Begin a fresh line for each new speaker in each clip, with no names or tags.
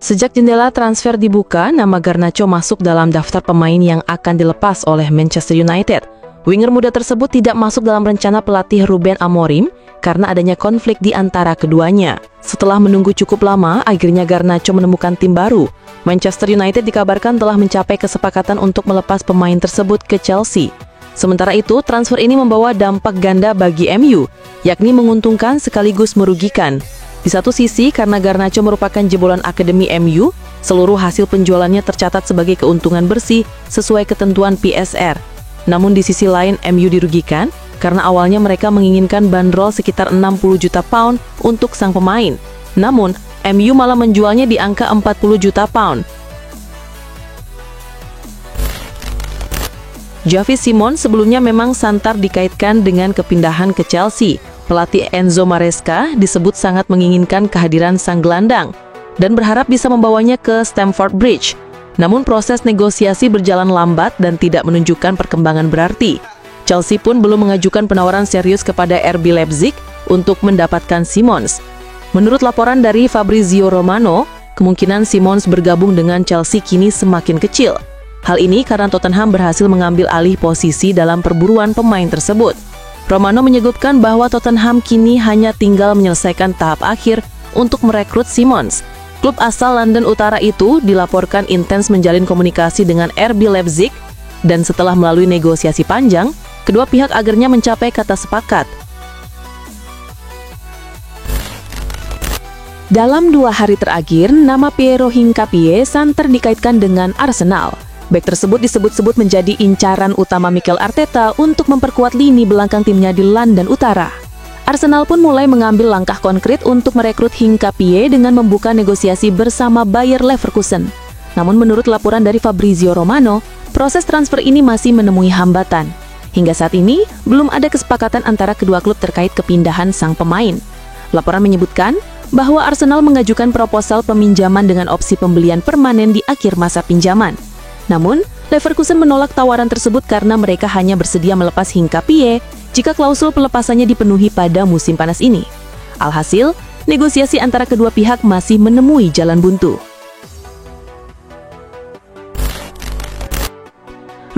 Sejak jendela transfer dibuka, nama Garnacho masuk dalam daftar pemain yang akan dilepas oleh Manchester United. Winger muda tersebut tidak masuk dalam rencana pelatih Ruben Amorim karena adanya konflik di antara keduanya. Setelah menunggu cukup lama, akhirnya Garnacho menemukan tim baru. Manchester United dikabarkan telah mencapai kesepakatan untuk melepas pemain tersebut ke Chelsea. Sementara itu, transfer ini membawa dampak ganda bagi MU, yakni menguntungkan sekaligus merugikan. Di satu sisi, karena Garnacho merupakan jebolan akademi MU, seluruh hasil penjualannya tercatat sebagai keuntungan bersih sesuai ketentuan PSR. Namun di sisi lain, MU dirugikan karena awalnya mereka menginginkan bandrol sekitar 60 juta pound untuk sang pemain. Namun, MU malah menjualnya di angka 40 juta pound. Xavi Simons sebelumnya memang santer dikaitkan dengan kepindahan ke Chelsea. Pelatih Enzo Maresca disebut sangat menginginkan kehadiran sang gelandang dan berharap bisa membawanya ke Stamford Bridge. Namun proses negosiasi berjalan lambat dan tidak menunjukkan perkembangan berarti. Chelsea pun belum mengajukan penawaran serius kepada RB Leipzig untuk mendapatkan Simons. Menurut laporan dari Fabrizio Romano, kemungkinan Simons bergabung dengan Chelsea kini semakin kecil. Hal ini karena Tottenham berhasil mengambil alih posisi dalam perburuan pemain tersebut. Romano menyebutkan bahwa Tottenham kini hanya tinggal menyelesaikan tahap akhir untuk merekrut Simons. Klub asal London Utara itu dilaporkan intens menjalin komunikasi dengan RB Leipzig dan setelah melalui negosiasi panjang, kedua pihak akhirnya mencapai kata sepakat. Dalam 2 hari terakhir, nama Piero Hincapié santer dikaitkan dengan Arsenal. Bek tersebut disebut-sebut menjadi incaran utama Mikel Arteta untuk memperkuat lini belakang timnya di London Utara. Arsenal pun mulai mengambil langkah konkret untuk merekrut Hincapié dengan membuka negosiasi bersama Bayer Leverkusen. Namun menurut laporan dari Fabrizio Romano, proses transfer ini masih menemui hambatan. Hingga saat ini, belum ada kesepakatan antara kedua klub terkait kepindahan sang pemain. Laporan menyebutkan bahwa Arsenal mengajukan proposal peminjaman dengan opsi pembelian permanen di akhir masa pinjaman. Namun, Leverkusen menolak tawaran tersebut karena mereka hanya bersedia melepas Hincapié jika klausul pelepasannya dipenuhi pada musim panas ini. Alhasil, negosiasi antara kedua pihak masih menemui jalan buntu.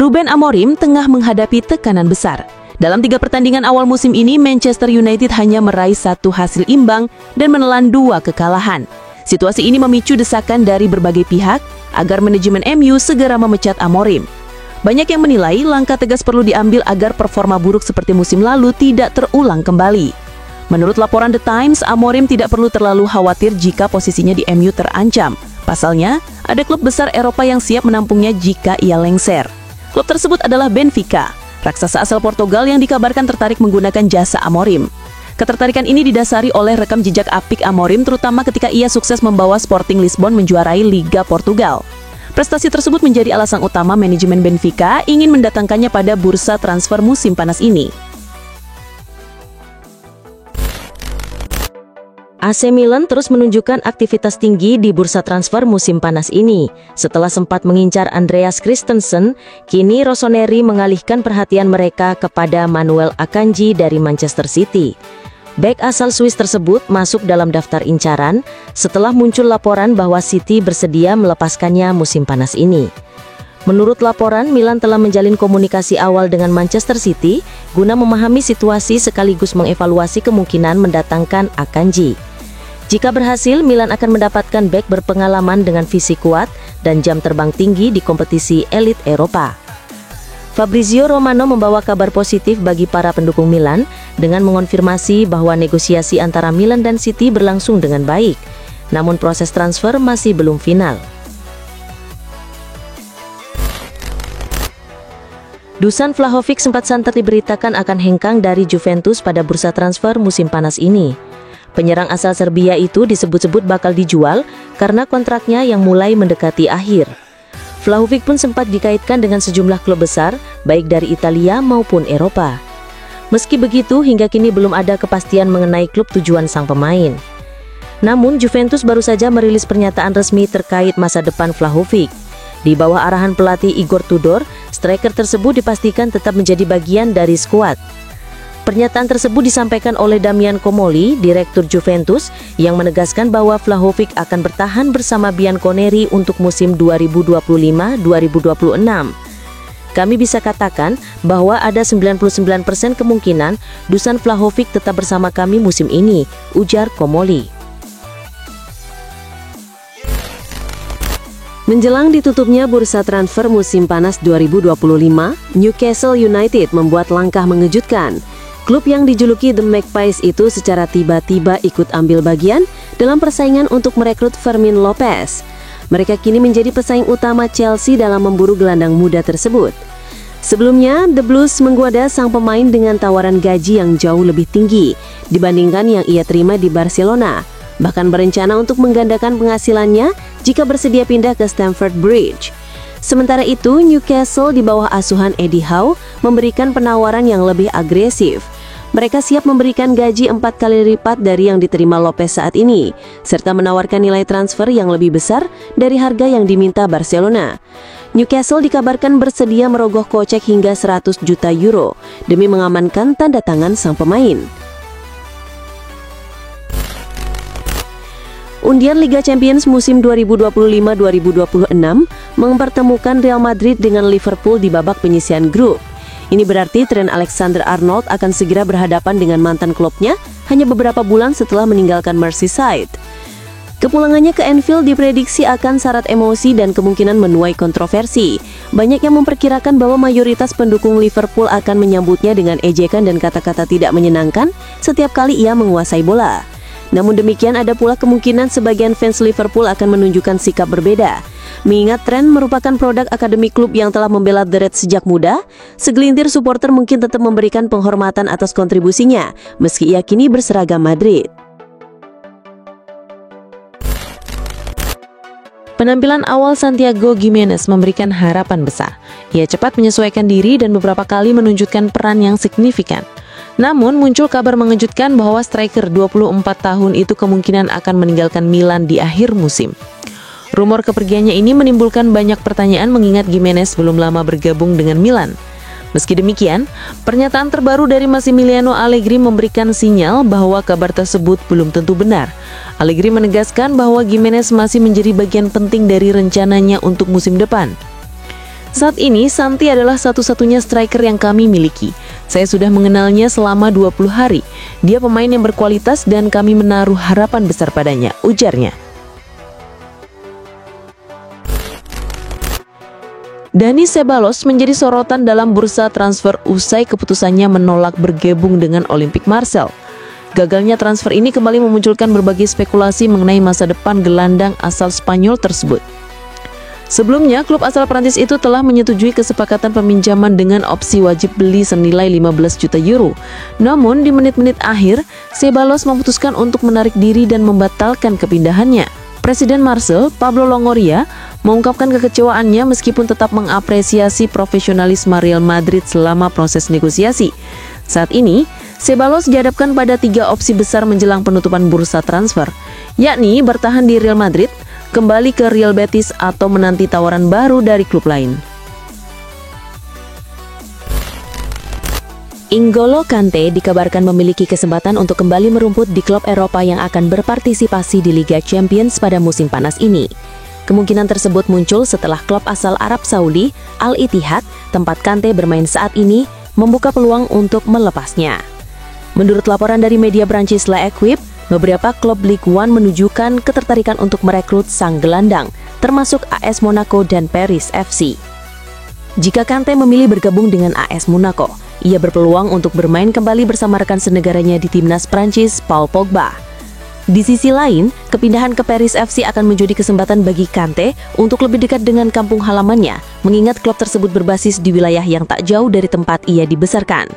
Ruben Amorim tengah menghadapi tekanan besar. Dalam 3 pertandingan awal musim ini, Manchester United hanya meraih 1 hasil imbang dan menelan 2 kekalahan. Situasi ini memicu desakan dari berbagai pihak agar manajemen MU segera memecat Amorim. Banyak yang menilai langkah tegas perlu diambil agar performa buruk seperti musim lalu tidak terulang kembali. Menurut laporan The Times, Amorim tidak perlu terlalu khawatir jika posisinya di MU terancam. Pasalnya, ada klub besar Eropa yang siap menampungnya jika ia lengser. Klub tersebut adalah Benfica, raksasa asal Portugal yang dikabarkan tertarik menggunakan jasa Amorim. Ketertarikan ini didasari oleh rekam jejak apik Amorim, terutama ketika ia sukses membawa Sporting Lisbon menjuarai Liga Portugal. Prestasi tersebut menjadi alasan utama manajemen Benfica ingin mendatangkannya pada bursa transfer musim panas ini. AC Milan terus menunjukkan aktivitas tinggi di bursa transfer musim panas ini. Setelah sempat mengincar Andreas Christensen, kini Rossoneri mengalihkan perhatian mereka kepada Manuel Akanji dari Manchester City. Bek asal Swiss tersebut masuk dalam daftar incaran setelah muncul laporan bahwa City bersedia melepaskannya musim panas ini. Menurut laporan, Milan telah menjalin komunikasi awal dengan Manchester City guna memahami situasi sekaligus mengevaluasi kemungkinan mendatangkan Akanji. Jika berhasil, Milan akan mendapatkan bek berpengalaman dengan visi kuat dan jam terbang tinggi di kompetisi elit Eropa. Fabrizio Romano membawa kabar positif bagi para pendukung Milan dengan mengonfirmasi bahwa negosiasi antara Milan dan City berlangsung dengan baik. Namun proses transfer masih belum final. Dusan Vlahovic sempat santer diberitakan akan hengkang dari Juventus pada bursa transfer musim panas ini. Penyerang asal Serbia itu disebut-sebut bakal dijual karena kontraknya yang mulai mendekati akhir. Vlahovic pun sempat dikaitkan dengan sejumlah klub besar, baik dari Italia maupun Eropa. Meski begitu, hingga kini belum ada kepastian mengenai klub tujuan sang pemain. Namun, Juventus baru saja merilis pernyataan resmi terkait masa depan Vlahovic. Di bawah arahan pelatih Igor Tudor, striker tersebut dipastikan tetap menjadi bagian dari skuad. Pernyataan tersebut disampaikan oleh Damian Comoli, Direktur Juventus, yang menegaskan bahwa Vlahovic akan bertahan bersama Bianconeri untuk musim 2025-2026. Kami bisa katakan bahwa ada 99% kemungkinan Dusan Vlahovic tetap bersama kami musim ini, ujar Comoli. Menjelang ditutupnya bursa transfer musim panas 2025, Newcastle United membuat langkah mengejutkan. Klub yang dijuluki The Magpies itu secara tiba-tiba ikut ambil bagian dalam persaingan untuk merekrut Fermin Lopez. Mereka kini menjadi pesaing utama Chelsea dalam memburu gelandang muda tersebut. Sebelumnya, The Blues menggoda sang pemain dengan tawaran gaji yang jauh lebih tinggi dibandingkan yang ia terima di Barcelona, bahkan berencana untuk menggandakan penghasilannya jika bersedia pindah ke Stamford Bridge. Sementara itu, Newcastle di bawah asuhan Eddie Howe memberikan penawaran yang lebih agresif. Mereka siap memberikan gaji 4 kali lipat dari yang diterima Lopez saat ini, serta menawarkan nilai transfer yang lebih besar dari harga yang diminta Barcelona. Newcastle dikabarkan bersedia merogoh kocek hingga 100 juta euro demi mengamankan tanda tangan sang pemain. Undian Liga Champions musim 2025-2026 mempertemukan Real Madrid dengan Liverpool di babak penyisihan grup. Ini berarti Trent Alexander-Arnold akan segera berhadapan dengan mantan klubnya hanya beberapa bulan setelah meninggalkan Merseyside. Kepulangannya ke Anfield diprediksi akan syarat emosi dan kemungkinan menuai kontroversi. Banyak yang memperkirakan bahwa mayoritas pendukung Liverpool akan menyambutnya dengan ejekan dan kata-kata tidak menyenangkan setiap kali ia menguasai bola. Namun demikian, ada pula kemungkinan sebagian fans Liverpool akan menunjukkan sikap berbeda. Mengingat Trent merupakan produk akademi klub yang telah membela The Reds sejak muda, segelintir supporter mungkin tetap memberikan penghormatan atas kontribusinya, meski ia kini berseragam Madrid. Penampilan awal Santiago Giménez memberikan harapan besar. Ia cepat menyesuaikan diri dan beberapa kali menunjukkan peran yang signifikan. Namun muncul kabar mengejutkan bahwa striker 24 tahun itu kemungkinan akan meninggalkan Milan di akhir musim. Rumor kepergiannya ini menimbulkan banyak pertanyaan mengingat Giménez belum lama bergabung dengan Milan. Meski demikian, pernyataan terbaru dari Massimiliano Allegri memberikan sinyal bahwa kabar tersebut belum tentu benar. Allegri menegaskan bahwa Giménez masih menjadi bagian penting dari rencananya untuk musim depan. Saat ini, Santi adalah satu-satunya striker yang kami miliki. Saya sudah mengenalnya selama 20 hari. Dia pemain yang berkualitas dan kami menaruh harapan besar padanya, ujarnya. Dani Ceballos menjadi sorotan dalam bursa transfer usai keputusannya menolak bergabung dengan Olympique Marseille. Gagalnya transfer ini kembali memunculkan berbagai spekulasi mengenai masa depan gelandang asal Spanyol tersebut. Sebelumnya, klub asal Prancis itu telah menyetujui kesepakatan peminjaman dengan opsi wajib beli senilai 15 juta euro. Namun, di menit-menit akhir, Ceballos memutuskan untuk menarik diri dan membatalkan kepindahannya. Presiden Marseille, Pablo Longoria, mengungkapkan kekecewaannya meskipun tetap mengapresiasi profesionalisme Real Madrid selama proses negosiasi. Saat ini, Ceballos dihadapkan pada 3 opsi besar menjelang penutupan bursa transfer, yakni bertahan di Real Madrid, kembali ke Real Betis, atau menanti tawaran baru dari klub lain. N'Golo Kante dikabarkan memiliki kesempatan untuk kembali merumput di klub Eropa yang akan berpartisipasi di Liga Champions pada musim panas ini. Kemungkinan tersebut muncul setelah klub asal Arab Saudi, Al Ittihad, tempat Kante bermain saat ini, membuka peluang untuk melepasnya. Menurut laporan dari media Prancis L'Equipe, beberapa klub Ligue 1 menunjukkan ketertarikan untuk merekrut sang gelandang, termasuk AS Monaco dan Paris FC. Jika Kante memilih bergabung dengan AS Monaco, ia berpeluang untuk bermain kembali bersama rekan senegaranya di timnas Prancis, Paul Pogba. Di sisi lain, kepindahan ke Paris FC akan menjadi kesempatan bagi Kante untuk lebih dekat dengan kampung halamannya, mengingat klub tersebut berbasis di wilayah yang tak jauh dari tempat ia dibesarkan.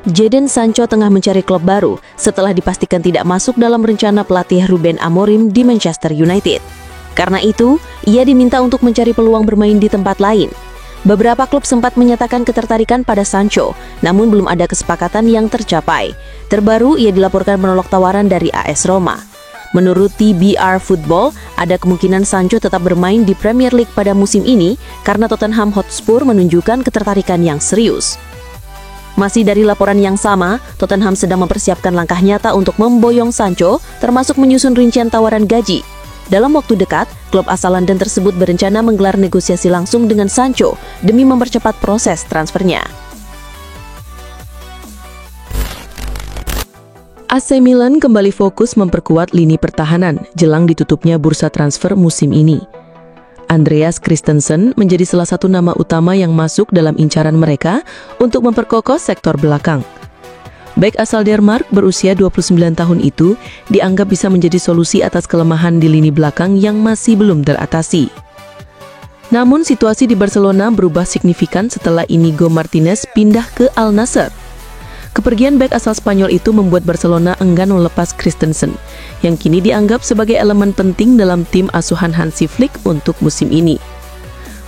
Jadon Sancho tengah mencari klub baru setelah dipastikan tidak masuk dalam rencana pelatih Ruben Amorim di Manchester United. Karena itu, ia diminta untuk mencari peluang bermain di tempat lain. Beberapa klub sempat menyatakan ketertarikan pada Sancho, namun belum ada kesepakatan yang tercapai. Terbaru, ia dilaporkan menolak tawaran dari AS Roma. Menurut TBR Football, ada kemungkinan Sancho tetap bermain di Premier League pada musim ini karena Tottenham Hotspur menunjukkan ketertarikan yang serius. Masih dari laporan yang sama, Tottenham sedang mempersiapkan langkah nyata untuk memboyong Sancho, termasuk menyusun rincian tawaran gaji. Dalam waktu dekat, klub asal London tersebut berencana menggelar negosiasi langsung dengan Sancho demi mempercepat proses transfernya. AC Milan kembali fokus memperkuat lini pertahanan jelang ditutupnya bursa transfer musim ini. Andreas Christensen menjadi salah satu nama utama yang masuk dalam incaran mereka untuk memperkokoh sektor belakang. Bek asal Denmark berusia 29 tahun itu dianggap bisa menjadi solusi atas kelemahan di lini belakang yang masih belum teratasi. Namun situasi di Barcelona berubah signifikan setelah Inigo Martinez pindah ke Al Nassr. Kepergian bek asal Spanyol itu membuat Barcelona enggan melepas Christensen, yang kini dianggap sebagai elemen penting dalam tim asuhan Hansi Flick untuk musim ini.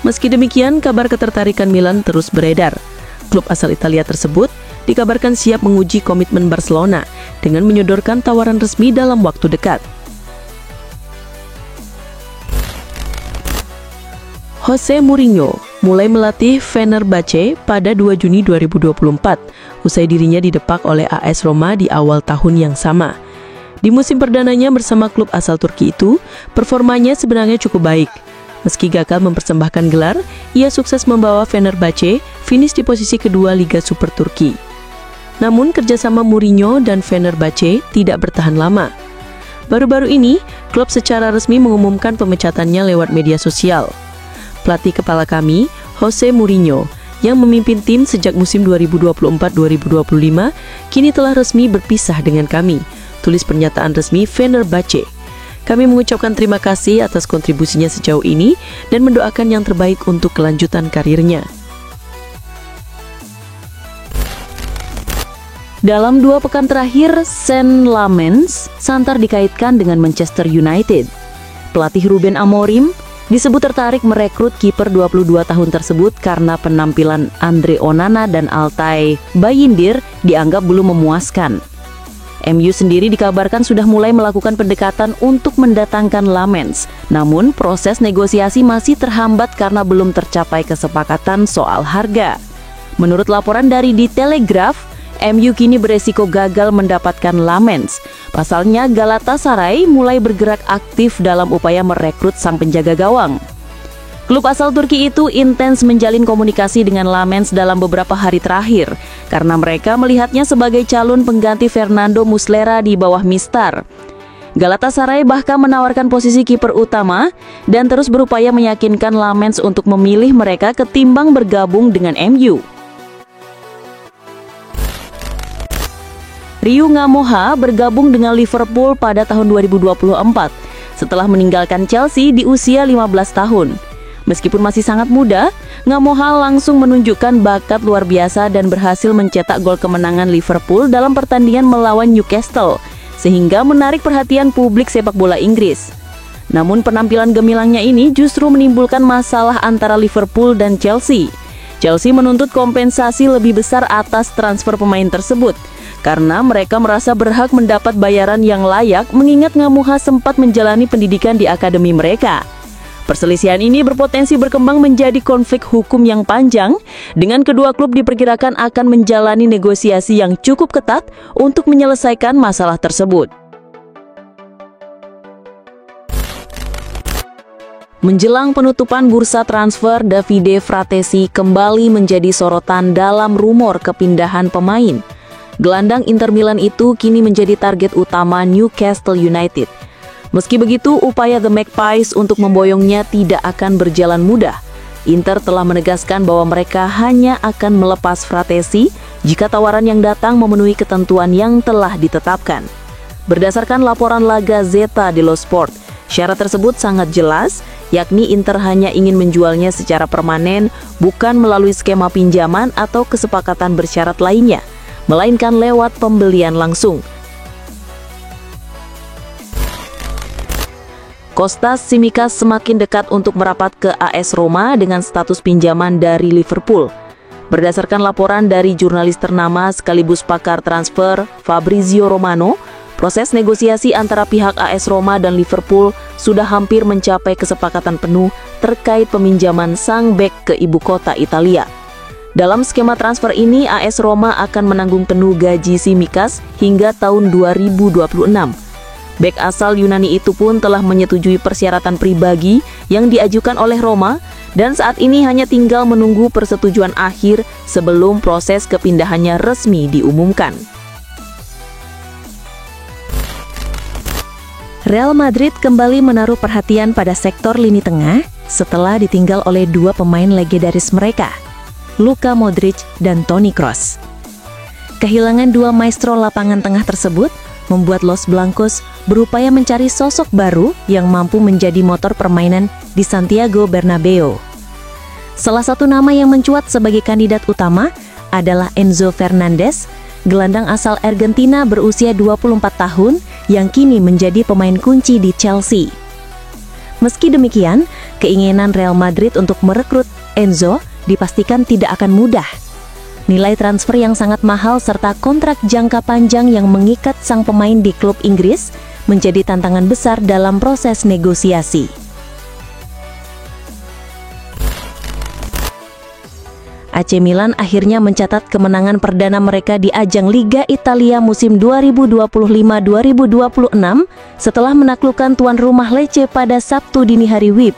Meski demikian, kabar ketertarikan Milan terus beredar. Klub asal Italia tersebut dikabarkan siap menguji komitmen Barcelona dengan menyodorkan tawaran resmi dalam waktu dekat. Jose Mourinho mulai melatih Fenerbahce pada 2 Juni 2024, usai dirinya didepak oleh AS Roma di awal tahun yang sama. Di musim perdananya bersama klub asal Turki itu, performanya sebenarnya cukup baik. Meski gagal mempersembahkan gelar, ia sukses membawa Fenerbahce finish di posisi kedua Liga Super Turki. Namun kerjasama Mourinho dan Fenerbahce tidak bertahan lama. Baru-baru ini, klub secara resmi mengumumkan pemecatannya lewat media sosial. Pelatih kepala kami, Jose Mourinho, yang memimpin tim sejak musim 2024-2025, kini telah resmi berpisah dengan kami, tulis pernyataan resmi Fenerbahce. Kami mengucapkan terima kasih atas kontribusinya sejauh ini dan mendoakan yang terbaik untuk kelanjutan karirnya. Dalam 2 pekan terakhir, Sen Lammens santer dikaitkan dengan Manchester United. Pelatih Ruben Amorim disebut tertarik merekrut kiper 22 tahun tersebut karena penampilan Andre Onana dan Altay Bayindir dianggap belum memuaskan. MU sendiri dikabarkan sudah mulai melakukan pendekatan untuk mendatangkan Lammens, namun proses negosiasi masih terhambat karena belum tercapai kesepakatan soal harga. Menurut laporan dari The Telegraph, MU kini beresiko gagal mendapatkan Lammens. Pasalnya Galatasaray mulai bergerak aktif dalam upaya merekrut sang penjaga gawang. Klub asal Turki itu intens menjalin komunikasi dengan Lammens dalam beberapa hari terakhir karena mereka melihatnya sebagai calon pengganti Fernando Muslera di bawah Mistar. Galatasaray bahkan menawarkan posisi kiper utama dan terus berupaya meyakinkan Lammens untuk memilih mereka ketimbang bergabung dengan MU. Ryu Ngamoha bergabung dengan Liverpool pada tahun 2024 setelah meninggalkan Chelsea di usia 15 tahun. Meskipun masih sangat muda, Ngamoha langsung menunjukkan bakat luar biasa dan berhasil mencetak gol kemenangan Liverpool dalam pertandingan melawan Newcastle, sehingga menarik perhatian publik sepak bola Inggris. Namun penampilan gemilangnya ini justru menimbulkan masalah antara Liverpool dan Chelsea. Chelsea menuntut kompensasi lebih besar atas transfer pemain tersebut, karena mereka merasa berhak mendapat bayaran yang layak mengingat Ngamoha sempat menjalani pendidikan di akademi mereka. Perselisihan ini berpotensi berkembang menjadi konflik hukum yang panjang, dengan kedua klub diperkirakan akan menjalani negosiasi yang cukup ketat untuk menyelesaikan masalah tersebut. Menjelang penutupan bursa transfer, Davide Fratesi kembali menjadi sorotan dalam rumor kepindahan pemain. Gelandang Inter Milan itu kini menjadi target utama Newcastle United. Meski begitu, upaya The Magpies untuk memboyongnya tidak akan berjalan mudah. Inter telah menegaskan bahwa mereka hanya akan melepas Fratesi jika tawaran yang datang memenuhi ketentuan yang telah ditetapkan. Berdasarkan laporan La Gazzetta dello Sport, syarat tersebut sangat jelas, yakni Inter hanya ingin menjualnya secara permanen, bukan melalui skema pinjaman atau kesepakatan bersyarat lainnya, melainkan lewat pembelian langsung. Kostas Tsimikas semakin dekat untuk merapat ke AS Roma dengan status pinjaman dari Liverpool. Berdasarkan laporan dari jurnalis ternama sekaligus pakar transfer Fabrizio Romano, Proses negosiasi antara pihak AS Roma dan Liverpool sudah hampir mencapai kesepakatan penuh terkait peminjaman sang bek ke ibu kota Italia. Dalam skema transfer ini, AS Roma akan menanggung penuh gaji Tsimikas hingga tahun 2026. Bek asal Yunani itu pun telah menyetujui persyaratan pribadi yang diajukan oleh Roma dan saat ini hanya tinggal menunggu persetujuan akhir sebelum proses kepindahannya resmi diumumkan. Real Madrid kembali menaruh perhatian pada sektor lini tengah setelah ditinggal oleh dua pemain legendaris mereka, Luka Modric dan Toni Kroos. Kehilangan dua maestro lapangan tengah tersebut membuat Los Blancos berupaya mencari sosok baru yang mampu menjadi motor permainan di Santiago Bernabeu. Salah satu nama yang mencuat sebagai kandidat utama adalah Enzo Fernandez, gelandang asal Argentina berusia 24 tahun yang kini menjadi pemain kunci di Chelsea. Meski demikian, keinginan Real Madrid untuk merekrut Enzo dipastikan tidak akan mudah. Nilai transfer yang sangat mahal serta kontrak jangka panjang yang mengikat sang pemain di klub Inggris menjadi tantangan besar dalam proses negosiasi. AC Milan akhirnya mencatat kemenangan perdana mereka di ajang Liga Italia musim 2025-2026 setelah menaklukkan tuan rumah Lecce pada Sabtu dini hari WIB.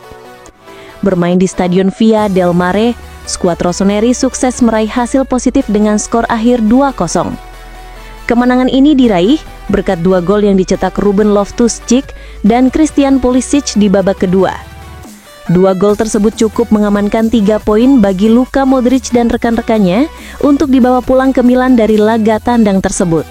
Bermain di Stadion Via del Mare, skuad Rossoneri sukses meraih hasil positif dengan skor akhir 2-0. Kemenangan ini diraih berkat 2 gol yang dicetak Ruben Loftus-Cheek dan Christian Pulisic di babak kedua. 2 gol tersebut cukup mengamankan 3 poin bagi Luka Modric dan rekan-rekannya untuk dibawa pulang ke Milan dari laga tandang tersebut.